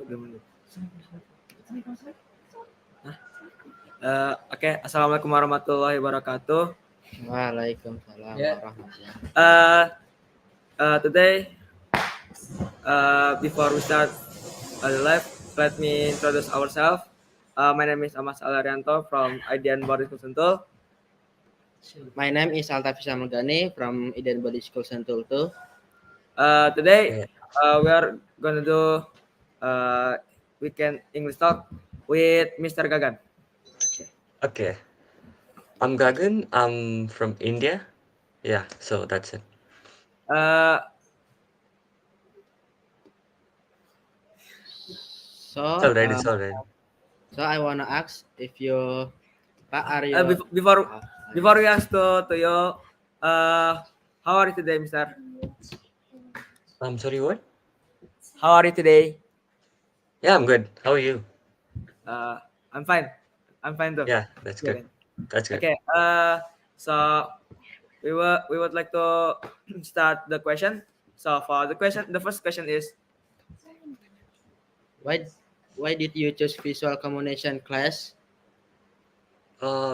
udah menit. Oke, Assalamualaikum warahmatullahi wabarakatuh. Waalaikumsalam Yeah. warahmatullahi Today, before we start the live, let me introduce ourselves. My name is Amas Alarianto from IDN Boarding School Sentul. My name is Altafisa Mulgani from Eden Body School Sentul too. Today, we are gonna do weekend English talk with Mr. Gagan. Okay. I'm Gagan. I'm from India. Yeah, so that's it. Uh, So, It's all right. It's all right. so I wanna ask if you, are you? before we ask to you, how are you today, Mister? I'm sorry, what? How are you today? Yeah, I'm good. How are you? I'm fine. I'm fine though. Yeah, that's good. That's good. Okay. So we would like to start the question. So for the first question is, Why, why did you choose visual communication class?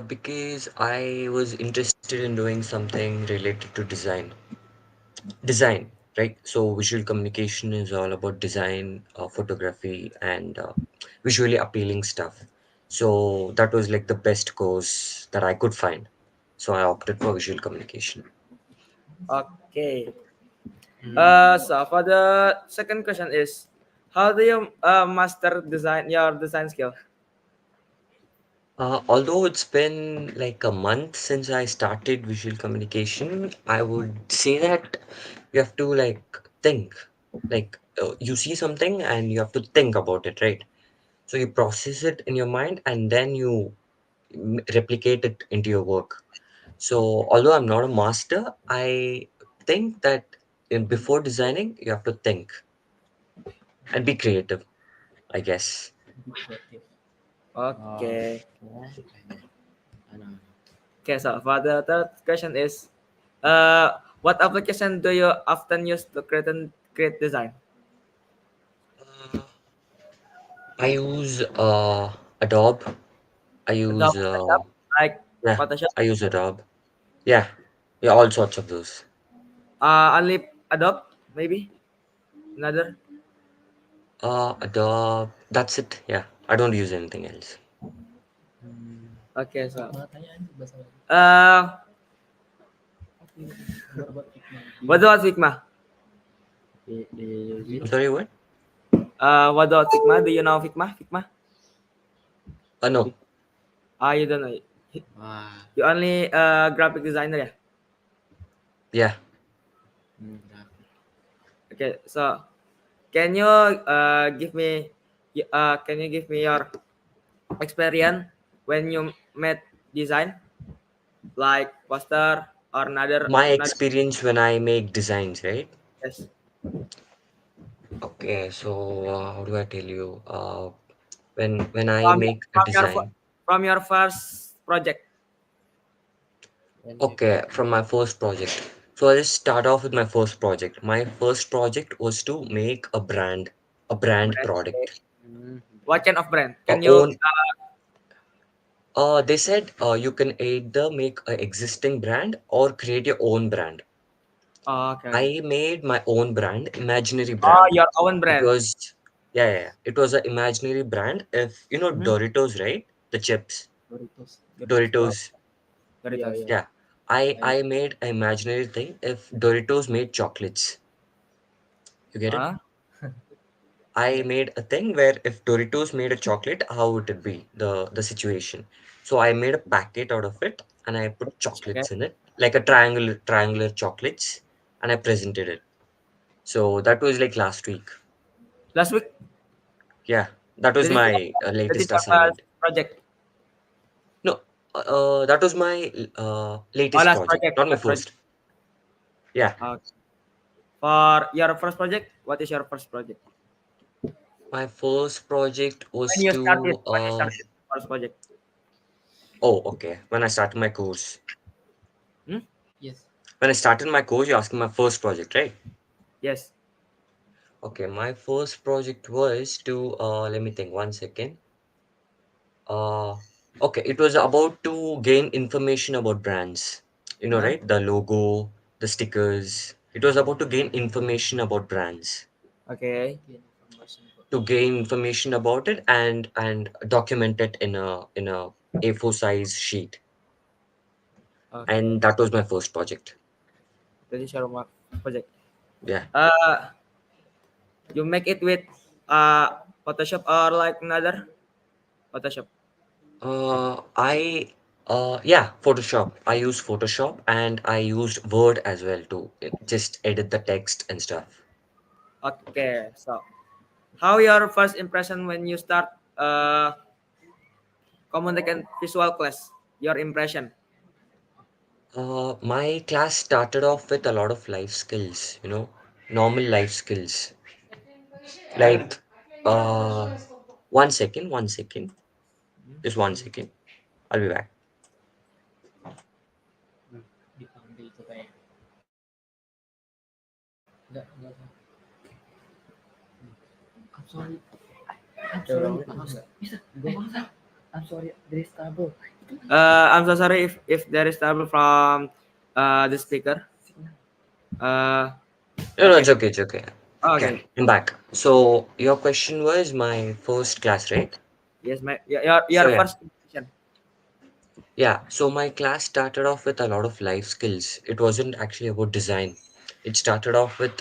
Because I was interested in doing something related to design, right? So visual communication is all about design, photography, and visually appealing stuff. So that was like the best course that I could find. So I opted for visual communication. okay. So for the second question is, how do you master your design skill? Although it's been like a month since I started visual communication, I would say that you have to like think. Like you see something and you have to think about it, right? So you process it in your mind and then you replicate it into your work. So although I'm not a master, I think that before designing, you have to think and be creative, I guess. Okay. I know. Okay. So for the third question is, what application do you often use to create design? Uh, I use Adobe. I use Adobe Photoshop, like yeah, Photoshop. I use Adobe. Yeah, yeah, all sorts of those. Only Adobe, maybe another. Adobe. That's it. Yeah, I don't use anything else. Okay. So uh, what about Figma? Do you use I'm it? sorry, what? What about Figma? Do you know Figma? Figma? No. You don't know. Wah, You only graphic designer, yeah. Yeah. graphic. Okay. So can you can you give me your experience when you made design like poster or My another experience when I make designs, right? yes. Okay, so how do I tell you? When I from make a from your design, from your first project. When you okay, from my first project. So I'll just start off with my first project. My first project was to make a brand Brand, okay. product, What kind of brand? a Can you own. They said you can either make an existing brand or create your own brand. okay. I made my own brand, imaginary Oh, brand. your own It brand. was, yeah. It was an imaginary brand. If you know Mhm. Doritos, right? The chips, Doritos. Oh, Doritos. Yeah, Doritos. yeah. Yeah, I I I made an imaginary thing. If Doritos made chocolates, you get it? Ah, I made a thing where if Doritos made a chocolate, how would it be the situation? So I made a packet out of it and I put okay. chocolates in it, like a triangular chocolates, and I presented it. So that was like last week. Last week, Yeah, that was that is my that is latest your first assignment. project. No, that was my Oh, latest last project, project. not my Last project. first. Yeah, Okay. For your first project, what is your first project? my first project was When you started, to when you started first project. oh, okay. When I started my course. yes. When I started my course, you're asking my first project, right? Yes. Okay, my first project was to let me think 1 second. Uh, okay, it was about to gain information about brands. You know, Huh? right? The logo, the stickers. It was about to gain information about brands, Okay. to gain information about it and document it in a A4 size sheet. Okay. And that was my first project. That is your project. Yeah. Uh, you make it with Photoshop or like another Photoshop. I yeah, Photoshop. I use Photoshop and I used Word as well to just edit the text and stuff. Okay. So, how your first impression when you start communication visual class? Your impression. My class started off with a lot of life skills, normal life skills. Like, uh, 1 second, 1 second, just 1 second. I'll be back. Dipanggil itu kayak enggak. I'm sorry. I'm sorry. Bisa. I'm sorry. There is trouble. I'm so sorry if there is trouble from the speaker. Uh, No, no, okay. it's okay, it's okay. Okay, Okay. I'm back. So your question was my first class, right? Yes, So your yeah, first impression. yeah. So my class started off with a lot of life skills. It wasn't actually about design. It started off with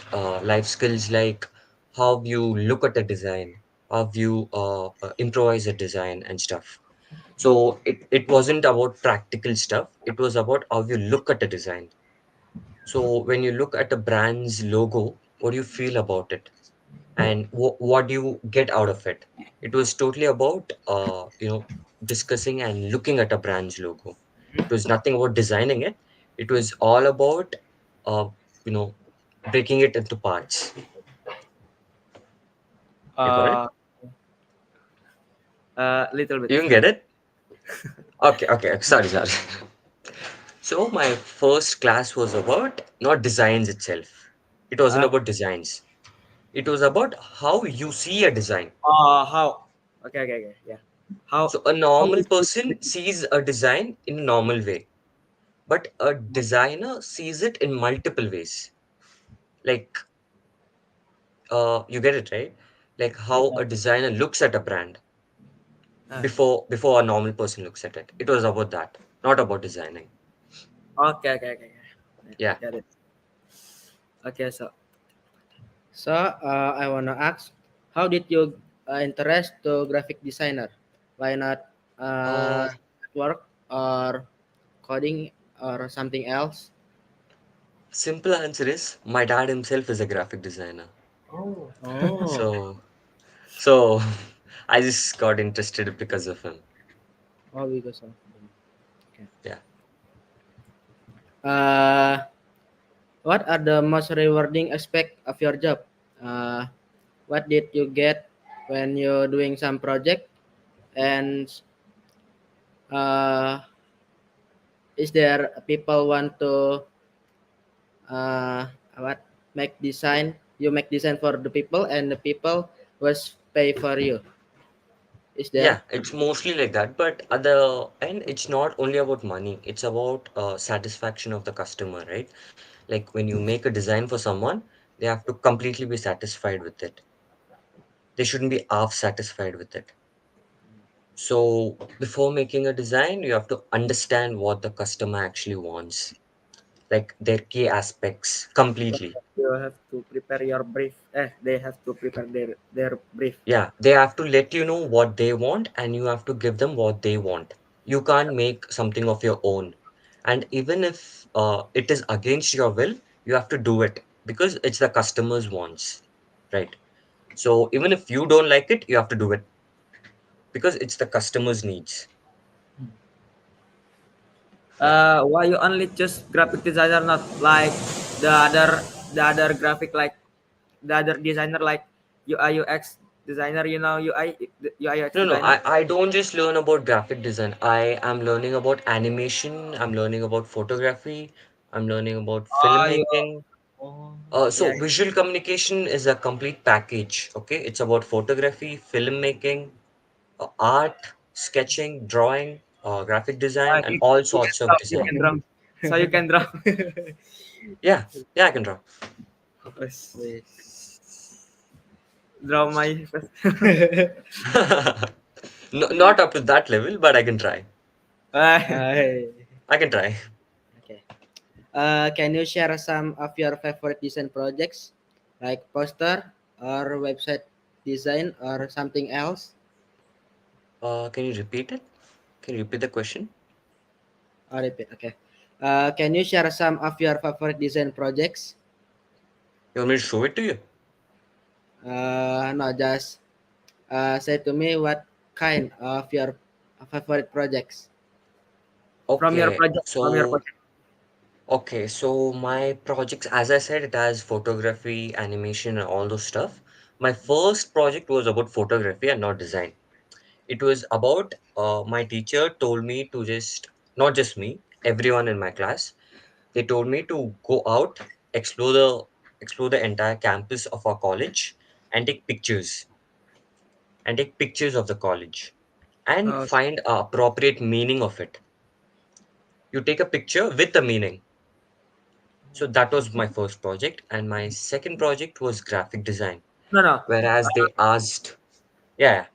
life skills like how you look at a design, how you improvise a design and stuff. So it wasn't about practical stuff. It was about how you look at a design. So when you look at a brand's logo, what do you feel about it? And what do you get out of it? It was totally about discussing and looking at a brand's logo. It was nothing about designing it. It was all about uh, you know breaking it into parts. You got it? Uh, little bit. You can get it? Okay, okay. Sorry. So my first class was about not designs itself. It wasn't Uh, about designs. It was about how you see a design. how? Okay. Yeah. So a How normal is it? person sees a design in a normal way, but a designer sees it in multiple ways. Like, you get it, right? Like how Yeah. a designer looks at a brand Uh, before a normal person looks at it. It was about that, not about designing. okay. I Yeah. get it. Okay, so So I wanna ask, how did you interest to graphic designer? Why not Uh, work or coding or something else? Simple answer is my dad himself is a graphic designer. Oh, So, so I just got interested because of him. oh because of okay. Yeah. Uh, what are the most rewarding aspect of your job? Uh, what did you get when you're doing some project? And uh, is there people want to what make design? You make design for the people, and the people was pay for you. Is Yeah, there? it's mostly like that, but at the end, it's not only about money. It's about satisfaction of the customer, right? Like when you make a design for someone, they have to completely be satisfied with it. They shouldn't be half satisfied with it. So before making a design, you have to understand what the customer actually wants, like their key aspects completely. you have to prepare your brief. They have to prepare their brief. Yeah, they have to let you know what they want and you have to give them what they want. You can't make something of your own. And even if it is against your will, you have to do it because it's the customer's wants, right? So even if you don't like it, you have to do it because it's the customer's needs. Yeah. Why you only choose graphic designer, not like the other the other graphic like the other designer like UI UX designer, UI UX No, no, designer. I don't just learn about graphic design. I am learning about animation. I'm learning about photography. I'm learning about Oh, you filmmaking. Oh, So Yeah. visual communication is a complete package. Okay, it's about photography, filmmaking, art, sketching, drawing, graphic design, and You, all you can sorts of draw. You design. can draw. So you can draw. Yeah, yeah, I can draw. Yes. wis. Draw my face. No, not up to that level, but I can try. Ah, Ay. I can try. Okay. Can you share some of your favorite design projects, like poster or website design or something else? Can you repeat it? Can you repeat the question? I'll repeat. Okay. Can you share some of your favorite design projects? You want me to show it to you? No, just say to me what kind of your favorite projects. from your Okay, project. From your so project. my projects, as I said, it has photography, animation, and all those stuff. My first project was about photography and not design. It was about my teacher told me to just not just me, everyone in my class. They told me to go out, explore the explore the entire campus of our college, and take pictures of the college and Oh, find a appropriate meaning of it. You take a picture with the meaning. So that was my first project, and my second project was graphic design. no, no. Whereas they asked, yeah,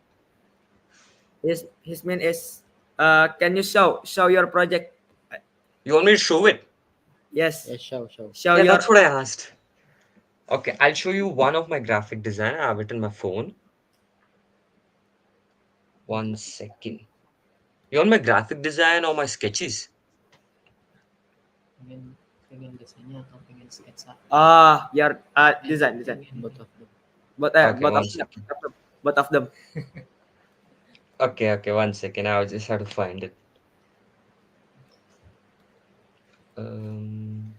His mean is. Can you show your project? you want me to show it? Yes. Yes, show, show. Show Yeah, your. that's what I asked. Okay, I'll show you one of my graphic design. I have it in my phone. One second. You want my graphic design or my sketches? Pengen pengen desainnya atau pengen sketsa? Your design. Both of them. Okay, Both of one them. second. Both of them. Okay, okay, one second. I'll just have to find it. Um,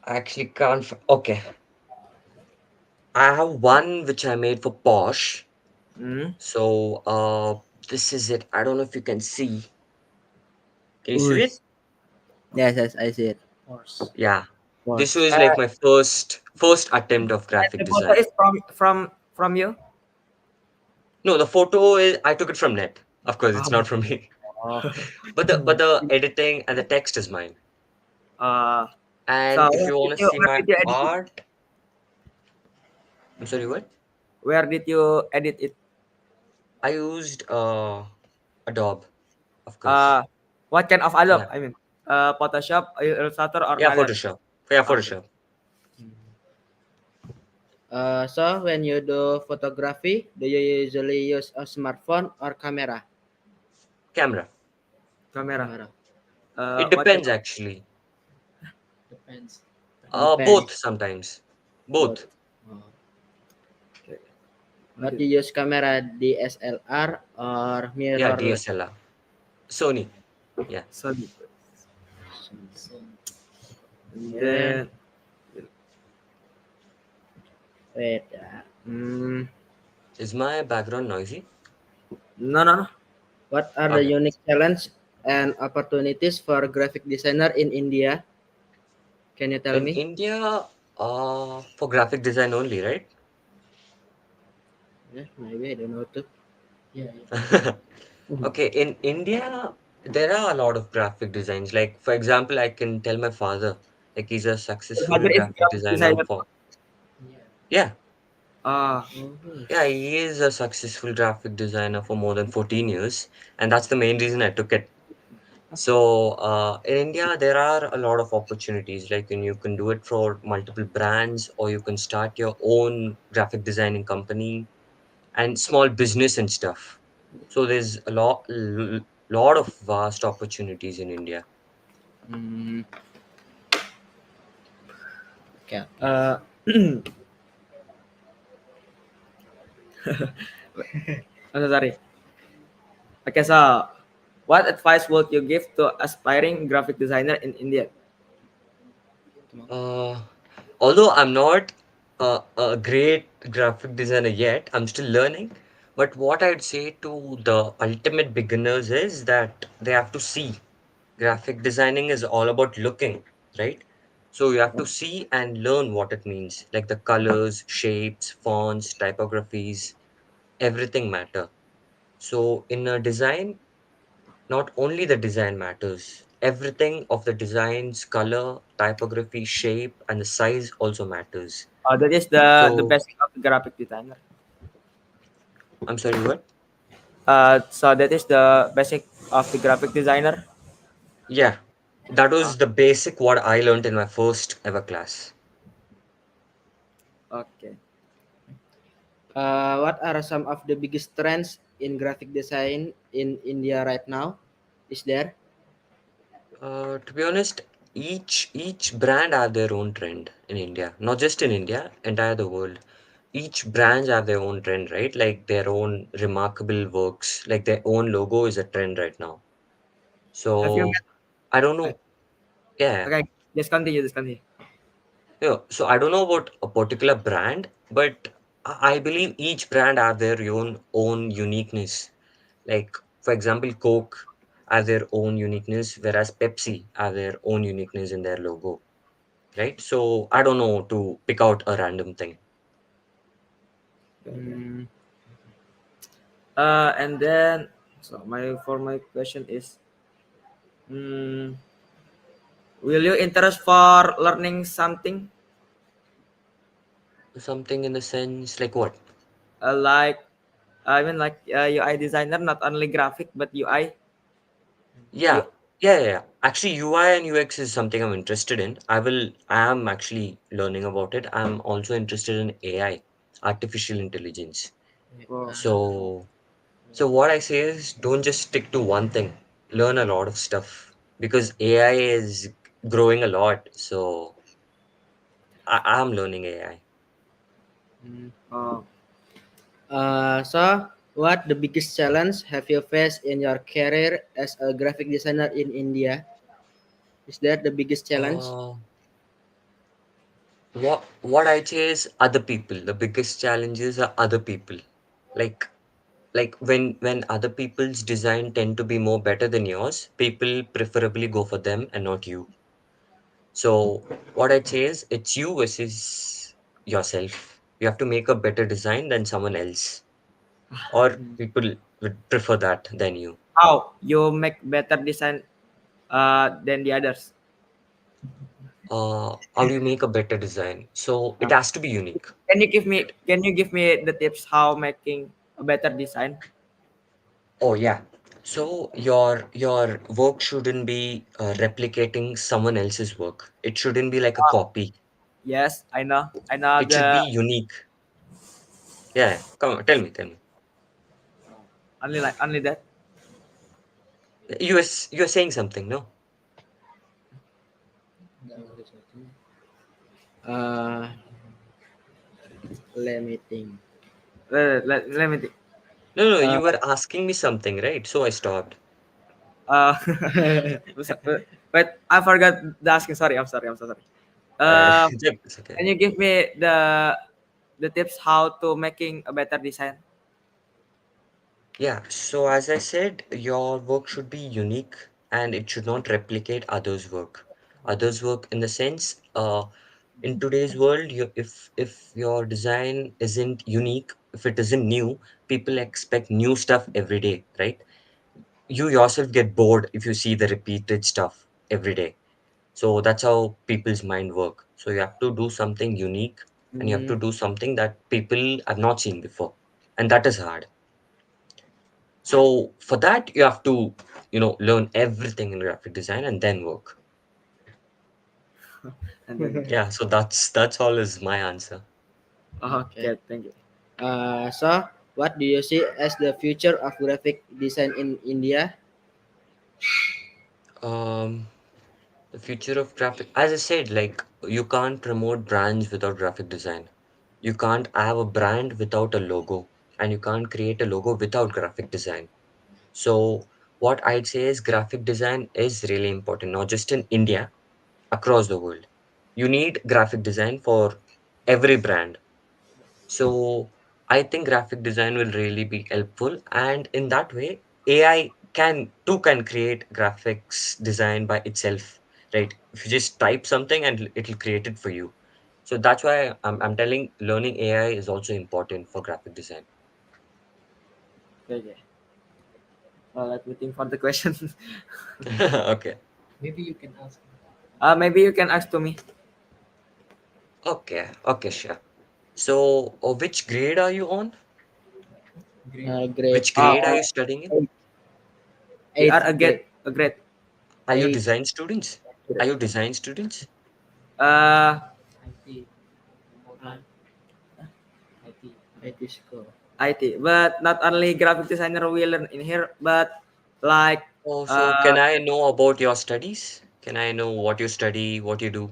I actually can't. Okay, I have one which I made for Posh. Hmm. So, this is it. I don't know if you can see. Can you see it? Us. Yes, yes, I see it. Horse. Yeah. This Horse. was like my first attempt of And graphic the photo design. is from you. No, the photo is I took it from net. Of course, it's Oh. not from me. Oh. But the editing and the text is mine. Uh, And so if you want to see where my did you edit it? art, I'm sorry, what? Where did you edit it? I used Adobe, of course. Uh, what kind of Adobe? Yeah. I mean, Photoshop, Illustrator, or Yeah, another? Photoshop. Yeah, Okay. Photoshop. So when you do photography, do you usually use a smartphone or camera? Camera. Camera. Camera. It What kind depends of actually. Depends. Both Depends. sometimes. Both. Both. Oh. okay. But Okay. you use camera DSLR or Yeah, mirrorless? DSLR. Sony. Yeah. So Then then wait. mm, Is my background noisy? no. What are the Okay. unique challenge and opportunities for graphic designer in India? Can you tell In me? India, for graphic design only, right? Yeah, maybe I don't know too. Okay, in India, there are a lot of graphic designs. Like, for example, I can tell my father, like, he's a Your successful father is graphic graphic designer designer. for, yeah, Ah, Oh, yeah, he is a successful graphic designer for more than 14 years. And that's the main reason I took it. So, in India, there are a lot of opportunities. Like, you can do it for multiple brands, or you can start your own graphic designing company and small business and stuff. So there's a lot of vast opportunities in India. mm, okay. uh, I'm so sorry. Okay, so what advice would you give to aspiring graphic designer in India? Uh, Although I'm not a great graphic designer yet, I'm still learning. But what I'd say to the ultimate beginners is that they have to see graphic designing is all about looking. right? So you have to see and learn what it means, like the colors, shapes, fonts, typographies, everything matter. So in a design, not only the design matters, everything of the design's color, typography, shape, and the size also matters. That is the So basic of the graphic designer. I'm sorry, what? So that is the basic of the graphic designer. Yeah, that Uh, was the basic what I learned in my first ever class. okay. What are some of the biggest trends in graphic design in India right now? Is there? To be honest, each brand have their own trend in India, not just in India, entire the world. Each brands have their own trend, right? Like their own remarkable works, like their own logo is a trend right now. Have you So met? I don't uh, know. Yeah, Okay, just continue. Just continue. yeah. So I don't know about a particular brand, but I believe each brand have their own uniqueness. Like for example, Coke have their own uniqueness, whereas Pepsi have their own uniqueness in their logo, right? So I don't know to pick out a random thing. Hmm, And then so my question is, mm, will you interest for learning something Something in the sense like what? like I mean like UI designer, not only graphic but UI. You Yeah, yeah. Actually, UI and UX is something I'm interested in. I am actually learning about it. I'm also interested in AI, artificial intelligence. oh, So, so what I say is don't just stick to one thing. Learn a lot of stuff because AI is growing a lot. So I'm learning AI. hmm. oh, So, what the biggest challenge have you faced in your career as a graphic designer in India? Is that the biggest challenge? Uh, what I say is other people. The biggest challenges are other people. Like when other people's design tend to be more better than yours, people preferably go for them and not you. So what I'd say is it's you versus yourself. You have to make a better design than someone else, or Hmm. people would prefer that than you. how you make better design than the others? How do you make a better design? So it Uh, has to be unique. can you give me the tips how making a better design? Oh yeah. So your work shouldn't be replicating someone else's work. It shouldn't be like a copy. Yes, I know. I know It should be the unique. Yeah, come on, tell me. only that. You are saying something, no? Uh, Let me think. Let me think. No, Uh, you were asking me something, right? So I stopped. Uh, wait, I forgot the asking. Sorry, I'm sorry. I'm so sorry. Uh, It's okay. can you give me the tips how to making a better design? Yeah, so as I said, your work should be unique and it should not replicate others' work. Others' work in the sense, in today's world, if your design isn't unique, if it isn't new, people expect new stuff every day, right? You yourself get bored if you see the repeated stuff every day. So that's how people's mind work. So you have to do something unique and you have hmm, to do something that people have not seen before. And that is hard. So for that you have to, learn everything in graphic design and then work. And then Yeah, so that's all is my answer. okay. okay, thank you. So, what do you see as the future of graphic design in India? Um the future of graphic, as I said, like you can't promote brands without graphic design. You can't have a brand without a logo, and you can't create a logo without graphic design. So what I'd say is graphic design is really important, not just in India, across the world. You need graphic design for every brand. So I think graphic design will really be helpful. And in that way, AI can create graphics design by itself. right? If you just type something and it'll create it for you. So that's why I'm telling learning AI is also important for graphic design. Okay, okay. Let me think for the question. Okay. Maybe you can ask. Maybe you can ask to me. Okay. Okay, sure. So, which grade are you on? Great. Grade Which Uh, grade are you studying in? eight, we are eighth grade. a great. Are you Eighth design students? Are grade. you design students? Uh, IT. Uh, IT. IT school. IT, but not only graphic designer we learn in here, but like Oh, so uh, can I know about your studies? Can I know what you study, what you do?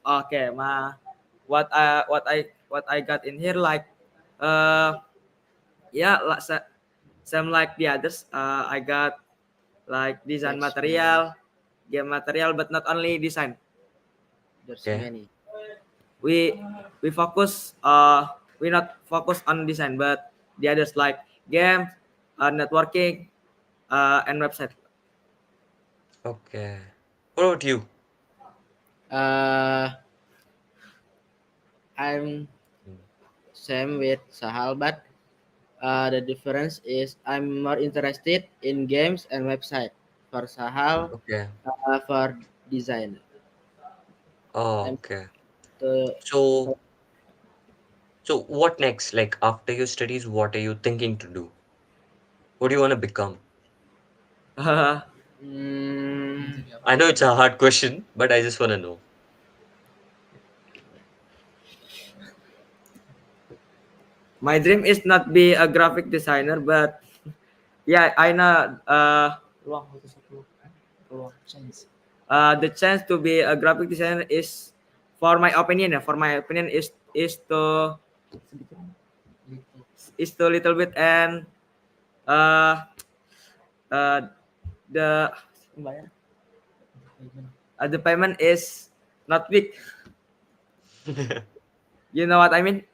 okay, what I got in here like uh yeah same like the others. I got like design There's many. material, game material, but not only design. There's Okay. many. We we focus we not focus on design, but the others like game, networking, and website. Okay. What about you? Uh, I'm Mm. same with Sahal, but the difference is I'm more interested in games and website. For Sahal, Okay. for design. Oh, I'm okay. to So, so what next? Like after your studies, what are you thinking to do? What do you want to become? mm, Menjadi apa? I know it's a hard question, but I just want to know. My dream is not be a graphic designer, but yeah, I know Peluang itu satu peluang chance. the chance to be a graphic designer is, for my opinion, for my opinion Sedikit little. is to little bit and uh, uh, the Payment. the payment is not big. You know what I mean?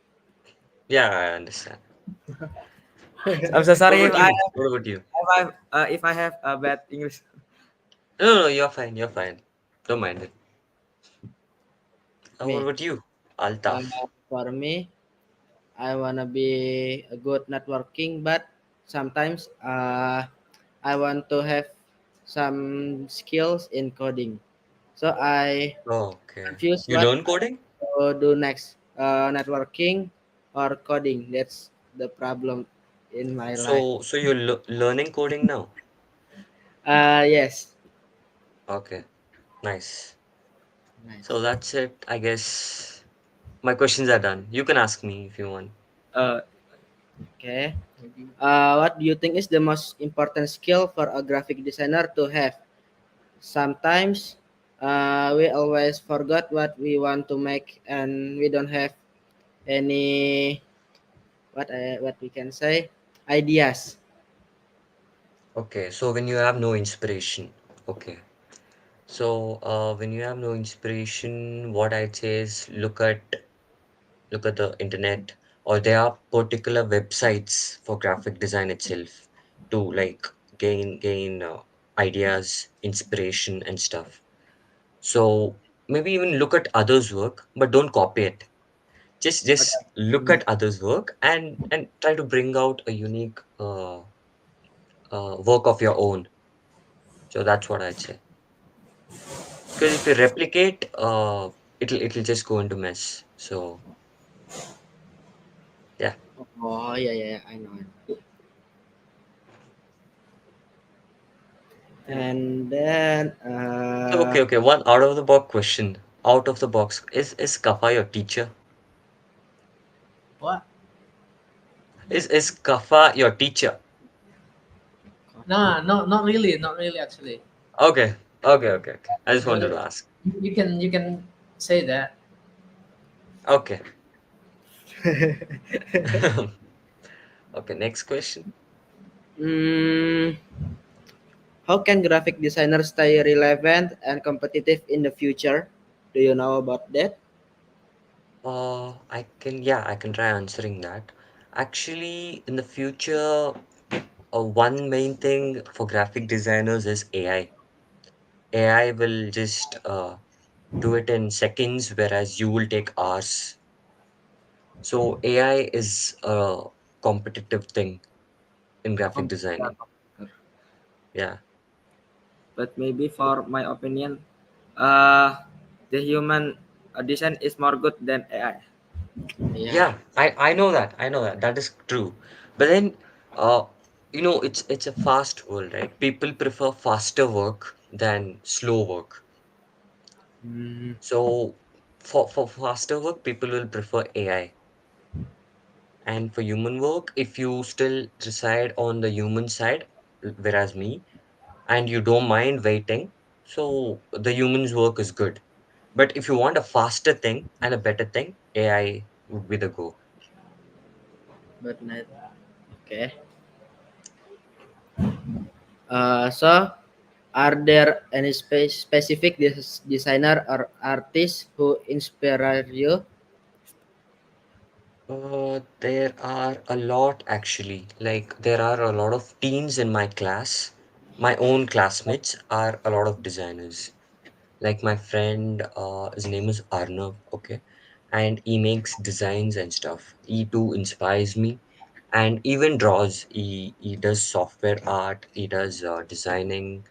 Yeah, I understand. I'm so What sorry about you? What about you? if I have a bad English. No, no, no, you're fine. You're fine. Don't mind it. What me. about you? Uh, Altaf. for me, I wanna be a good networking, but sometimes I want to have some skills in coding. So I Oh, okay. confuse You what learn coding? to do next, networking or coding. That's the problem in my life. So you're learning coding now? Yes. Okay, nice. So Nice. that's it, I guess. My questions are done. You can ask me if you want. Uh, Okay. Maybe What do you think is the most important skill for a graphic designer to have? Sometimes we always forgot what we want to make, and we don't have any what we can say ideas. Okay, so when you have no inspiration. Okay. So when you have no inspiration, what I'd say is look at the internet, or there are particular websites for graphic design itself to like gain ideas, inspiration and stuff. So maybe even look at others' work, but don't copy it. Just look mm, at others' work and try to bring out a unique work of your own. So that's what I'd say. Because if you replicate, it'll just go into mess. So yeah. Oh yeah, yeah, yeah, I know. And then So okay, one out of the box question. Out of the box, is Kafa your teacher? what? Is Kafa your teacher? Nah, no, not really actually. Okay, okay. I just But wanted to ask. you can say that. Okay. Okay, next question. mm, how can graphic designers stay relevant and competitive in the future? Do you know about that? I can try answering that. Actually, in the future, one main thing for graphic designers is AI. AI will just do it in seconds, whereas you will take hours. So AI is a competitive thing in graphic Yeah, designing. Yeah. but maybe for my opinion, uh, the human design is more good than AI. Yeah. Yeah, I know that. I know that. That is true. But then, uh, it's a fast world, right? People prefer faster work than slow work. Mm, So for faster work, people will prefer AI. And for human work, if you still reside on the human side, whereas me, and you don't mind waiting, so the human's work is good. But if you want a faster thing and a better thing, AI would be the go. but not okay. So are there any specific designer or artists who inspire you? There are a lot actually. Like there are a lot of teens in my class. My own classmates are a lot of designers. Like my friend, his name is Arnav, okay, and he makes designs and stuff. He too inspires me, and even draws. He does software art. He does designing,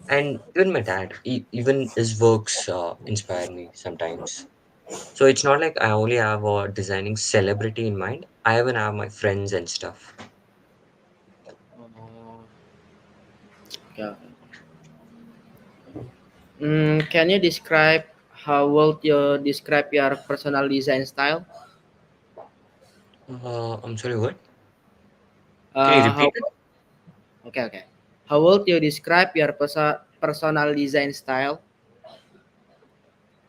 and even my dad. Even his works inspire me sometimes. So it's not like I only have a designing celebrity in mind. I even have my friends and stuff. Oh, okay. Can you describe how would you describe your personal design style? I'm sorry, what? Can you How repeat it? okay. How would you describe your personal design style?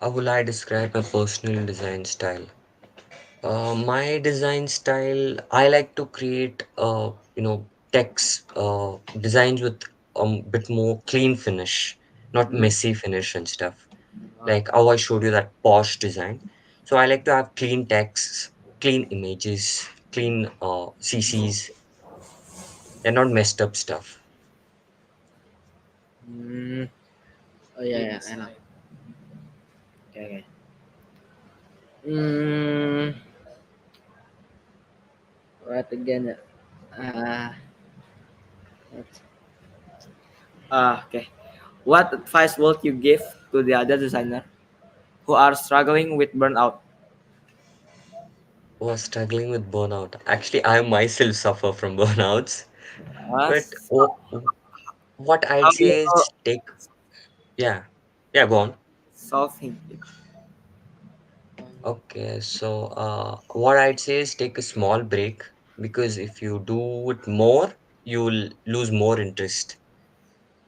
How will I describe my personal design style? My design style, I like to create, text designs with a bit more clean finish, not Hmm? messy finish and stuff. Uh, Like how I showed you that posh design. So I like to have clean texts, clean images, clean CCs, and not messed up stuff. mm, oh yeah, Clean yeah, I know. design. Okay, okay. Mm, what again? Uh, what- Okay. What advice would you give to the other designer who are struggling with burnout? Was struggling with burnout. Actually, I myself suffer from burnouts. But So what how I'd do you say is take, yeah, yeah, go on. solving it? Okay, so what I'd say is take a small break because if you do it more, you'll lose more interest.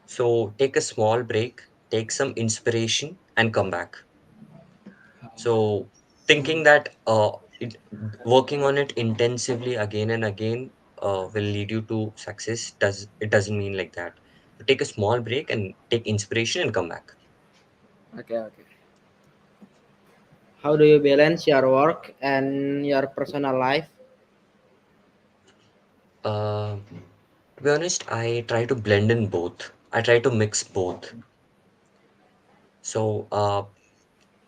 So take a small break, take some inspiration, and come back. So thinking that working on it intensively again and again will lead you to success doesn't mean like that. So take a small break and take inspiration and come back. okay, okay. How do you balance your work and your personal life? Uh, to be honest, I try to blend in both. I try to mix both. So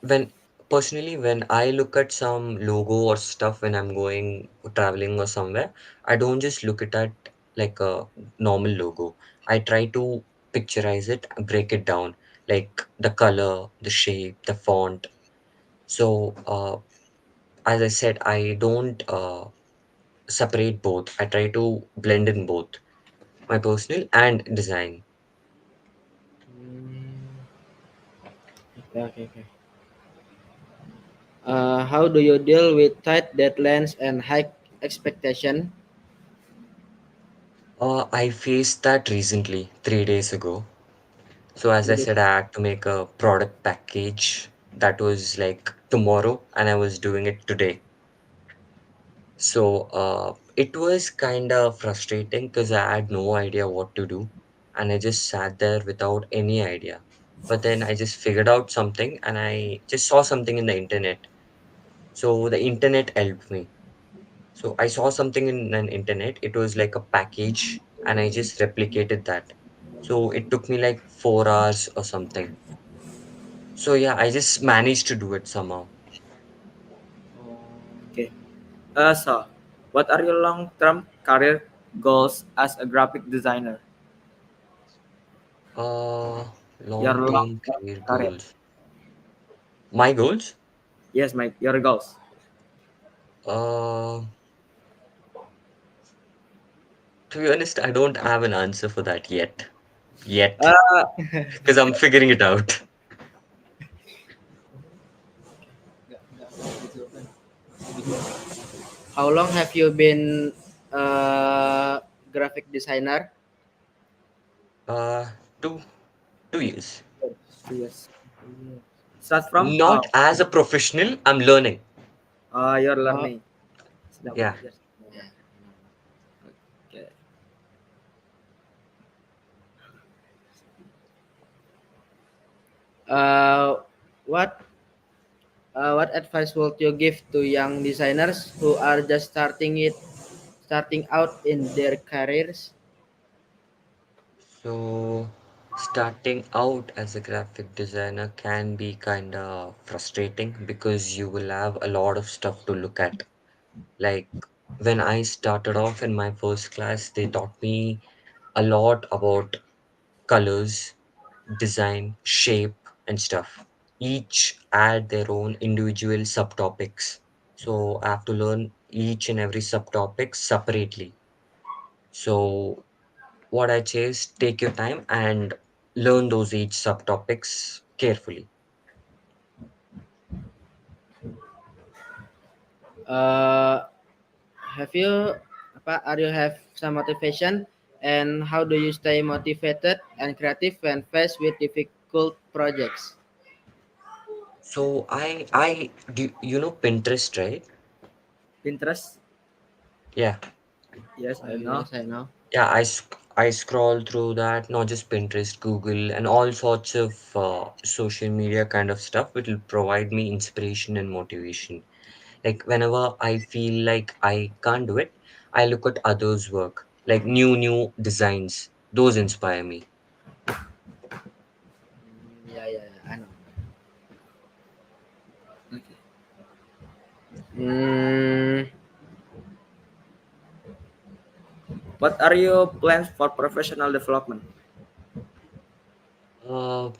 when personally when I look at some logo or stuff when I'm going traveling or somewhere, I don't just look at that like a normal logo. I try to picturize it, break it down, like the color, the shape, the font. So as I said, I don't separate both. I try to blend in both my personal and design. Mm, okay, okay, okay. How do you deal with tight deadlines and high expectation? I faced that recently, 3 days ago. So as I said, I had to make a product package that was like tomorrow, and I was doing it today. So it was kind of frustrating because I had no idea what to do, and I just sat there without any idea. But then I just figured out something, and I just saw something in the internet. So the internet helped me. So I saw something in an internet. It was like a package, and I just replicated that. So it took me like 4 hours or something. So yeah, I just managed to do it somehow. Okay. So, what are your long-term career goals as a graphic designer? Uh, Your long-term long-term career career. goals. My goals? Yes, my your goals. Uh, to be honest, I don't have an answer for that yet. Yet, Uh, because I'm figuring it out. Nggak ada jawaban. How long have you been a graphic designer? Uh, two, 2 years. yes. Start from Not as a professional, I'm learning. you're Oh, learning. Sedang Yeah. belajar. yeah. Okay. Uh, what what advice would you give to young designers who are just starting out in their careers? So, starting out as a graphic designer can be kind of frustrating because you will have a lot of stuff to look at. Like when I started off in my first class, they taught me a lot about colors, design, shape, and stuff. Each add their own individual subtopics. So I have to learn each and every subtopic separately. So what I say is take your time and learn those each subtopics carefully. Uh, have you are you have some motivation, and how do you stay motivated and creative when faced with difficult projects? So I do you know Pinterest, right? Pinterest. Yeah. Yes, I know. Yes, I know. Yeah, I scroll through that, not just Pinterest, Google, and all sorts of social media kind of stuff, which will provide me inspiration and motivation. Like whenever I feel like I can't do it, I look at others' work, like new designs. Those inspire me. Yeah, yeah, yeah, I know. Okay. Mm, What are your plans for professional development? Uh,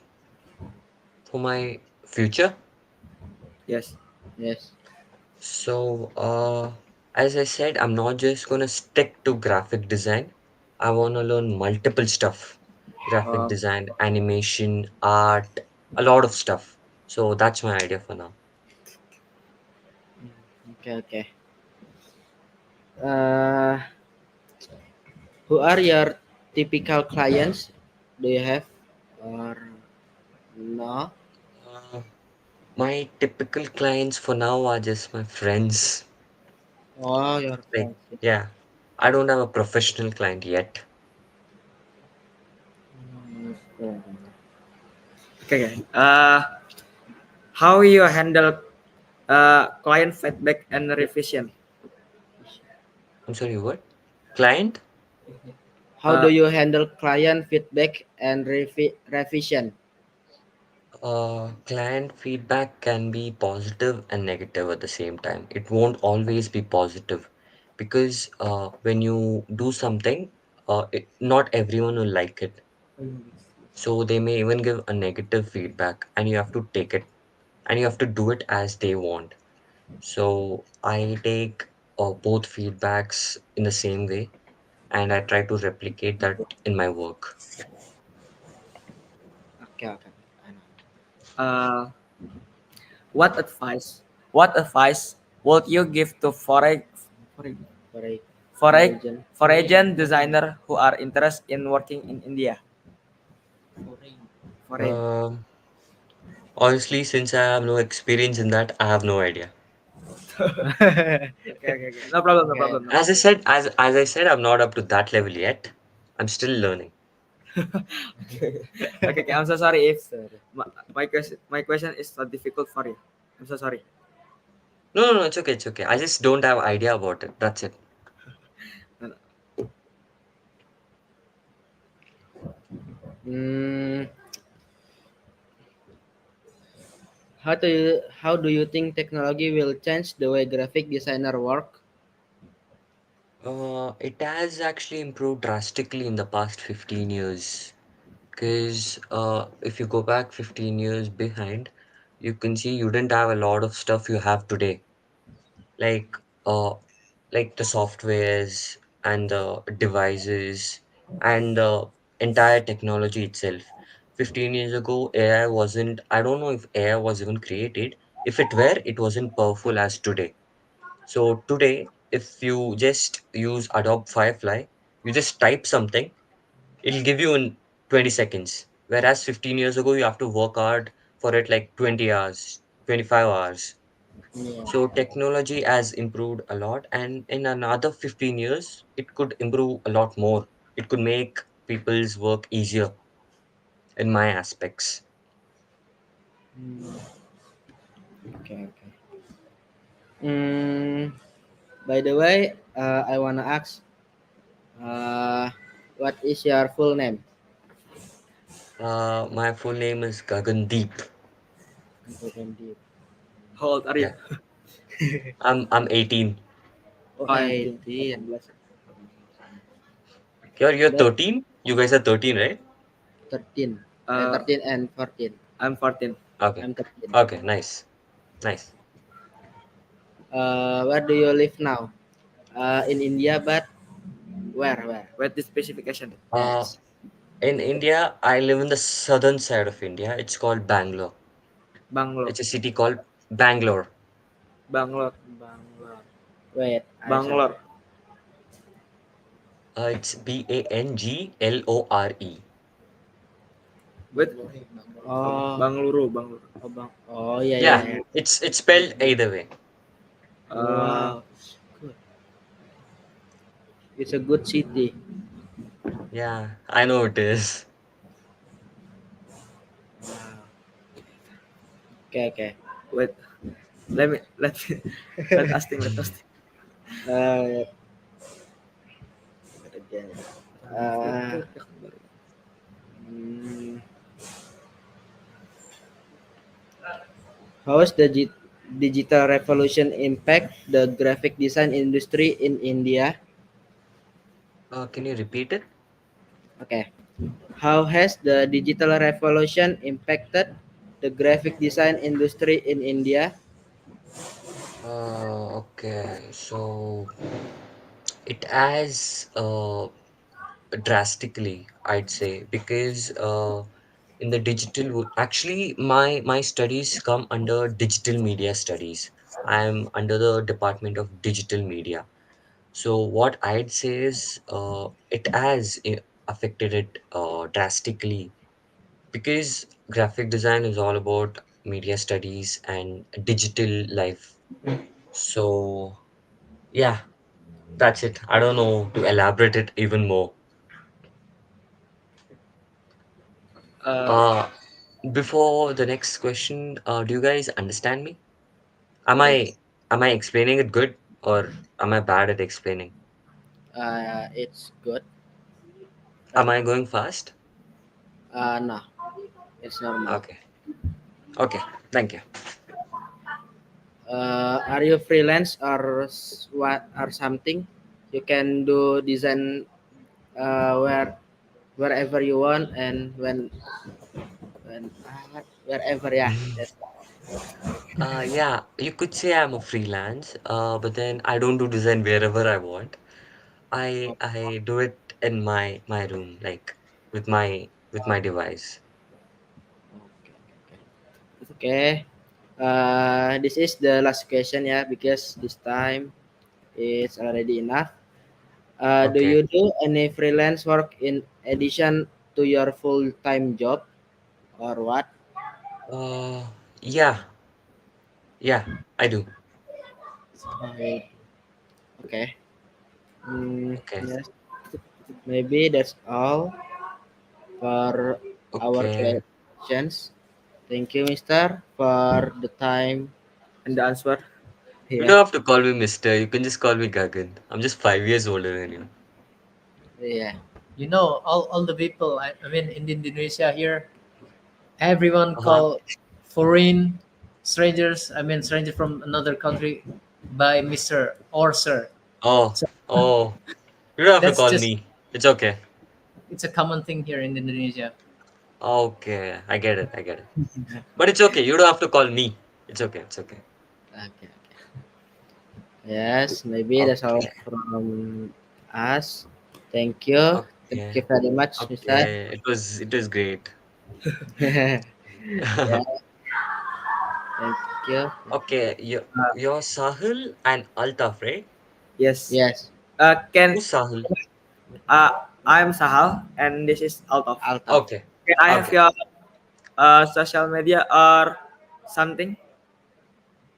for my future, Yes. yes. so as I said, I'm not just gonna stick to graphic design. I wanna learn multiple stuff. Graphic Um, design, animation, art, a lot of stuff. So that's my idea for now. Okay, okay. Uh, who are your typical clients? Do you have or no? Uh, my typical clients for now are just my friends. Oh, your Like, friends. yeah, I don't have a professional client yet. Okay. okay. Okay. How you handle client feedback and revision? I'm sorry, what? Client? How Uh, do you handle client feedback and revision? Client feedback can be positive and negative at the same time. It won't always be positive because when you do something, not everyone will like it. So they may even give a negative feedback, and you have to take it and you have to do it as they want. So I take both feedbacks in the same way, and I try to replicate that in my work. Okay, okay. I know. uh, what advice? What advice would you give to foreign For a foreign origin. foreign designer who are interested in working in India? Foreign. Foreign. Um, Honestly, since I have no experience in that, I have no idea. Okay, okay, okay. No problem, no Okay. problem, no As I problem. said, as I said, I'm not up to that level yet. I'm still learning. Okay, okay, okay. I'm so sorry if Sorry. my question is so difficult for you. I'm so sorry. No, it's okay, it's okay. I just don't have idea about it. That's it. No, no. Mm, how do you think technology will change the way graphic designer work? It has actually improved drastically in the past 15 years. Because if you go back 15 years behind, you can see you didn't have a lot of stuff you have today. Like uh, like the softwares and the devices and the entire technology itself. 15 years ago, AI wasn't, I don't know if AI was even created. If it were, it wasn't powerful as today. So today, if you just use Adobe Firefly, you just type something, it'll give you in 20 seconds. Whereas 15 years ago, you have to work hard for it like 20 hours, 25 hours. Yeah. So technology has improved a lot, and in another 15 years, it could improve a lot more. It could make people's work easier in my aspects. Mm, okay, okay. Mm, by the way, I wanna ask, uh, what is your full name? My full name is Gagandeep. How old are you? Yeah, I'm 18. Oh, Oh, I'm 18. 18. You're That 13. You guys are 13, right? 13. Uh, 13 and 14. I'm 14. Okay. I'm 13. Okay. Nice. Nice. Where do you live now? In India, but where? Where? With the specification. Uh, Yes. in India, I live in the southern side of India. It's called Bangalore. Bangalore. It's a city called Bangalore. Bangalore. Bangalore. Wait, I search. Bangalore. It's Banglore. With Oh, Bangalore. Bangalore. oh, yeah, yeah, Yeah, yeah. Bangalore. it's spelled either way. Uh, Wow, good. It's a good city. Yeah, I know it is. Wow. Okay, okay. wait. Let let us think. Let us think. Uh, again. Uh, mm, how has the digital revolution impact the graphic design industry in India? Can you repeat it? Okay. How has the digital revolution impacted the graphic design industry in India? Okay, so it has drastically, I'd say, because in the actually my studies come under digital media studies. I'm under the Department of Digital Media. So what I'd say is it has affected it drastically because graphic design is all about media studies and digital life. So yeah, that's it. I don't know to elaborate it even more. Uh, Uh, Before the next question, do you guys understand me? Am I Yes. am I explaining it good or am I bad at explaining? It's good. Am I going fast? No, it's normal. Okay. Okay. Thank you. Are you freelance or what or something? You can do design wherever you want and wherever. Yeah, that's Yeah, you could say I'm a freelance, but then I don't do design wherever I want. I do it in my room, like with my device. okay. Okay. Okay. This is the last question, yeah, because this time is already enough. Do Okay. you do any freelance work in addition to your full time job or what? Uh, yeah, yeah, I do. Uh, okay. Okay. Yes. Maybe that's all for our Okay. questions. Thank you, Mister, for the time. and the answer. You Yeah, don't have to call me Mister. You can just call me Gagan. I'm just 5 years older than you. yeah. You know, all the people. I mean, in Indonesia here, everyone Uh-huh. call foreign strangers. I mean, stranger from another country by Mister or Sir. Oh, So oh, you don't have to that's call just me. It's okay. it's a common thing here in Indonesia. Okay, I get it. I get it. But it's okay. You don't have to call me. It's okay. It's okay. Okay. Yes, maybe that's all Okay. from us. Thank you. Thank Okay. you very much, Mister. Okay. It was great. Yeah, thank you. Okay. You're Sahil and Altaf, right? Yes. Yes, Can Who's Sahil? I'm Sahal and this is Altaf. Altaf. Okay. Can I have Okay. your social media or something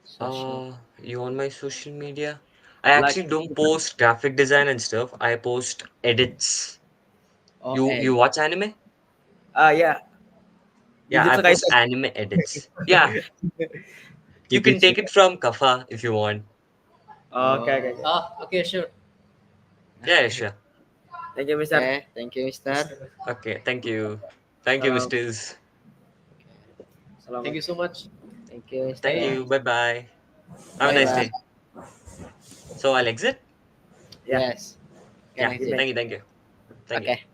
Social. You on my social media? I like? actually don't post graphic design and stuff. I post edits. Oh, You Ed. watch anime? Yeah, Yeah, I Jujutsu post Kaisen. anime edits. Yeah, you can Jujutsu. take it from Kafa if you want. Okay, okay, okay. Ah, okay, sure. Yeah, yeah, sure. Thank you, Mister. Okay, thank you, Mister. Okay, thank you. Thank you, Salam. Misters. Thank Selamat. you so much. Thank you, Thank Mister. Bye. you. Bye bye. Have a Bye Bye. nice bye. day. So I'll exit? Yeah, Yes, can Yeah, you exit. may. thank you. Thank you. Thank you. Okay.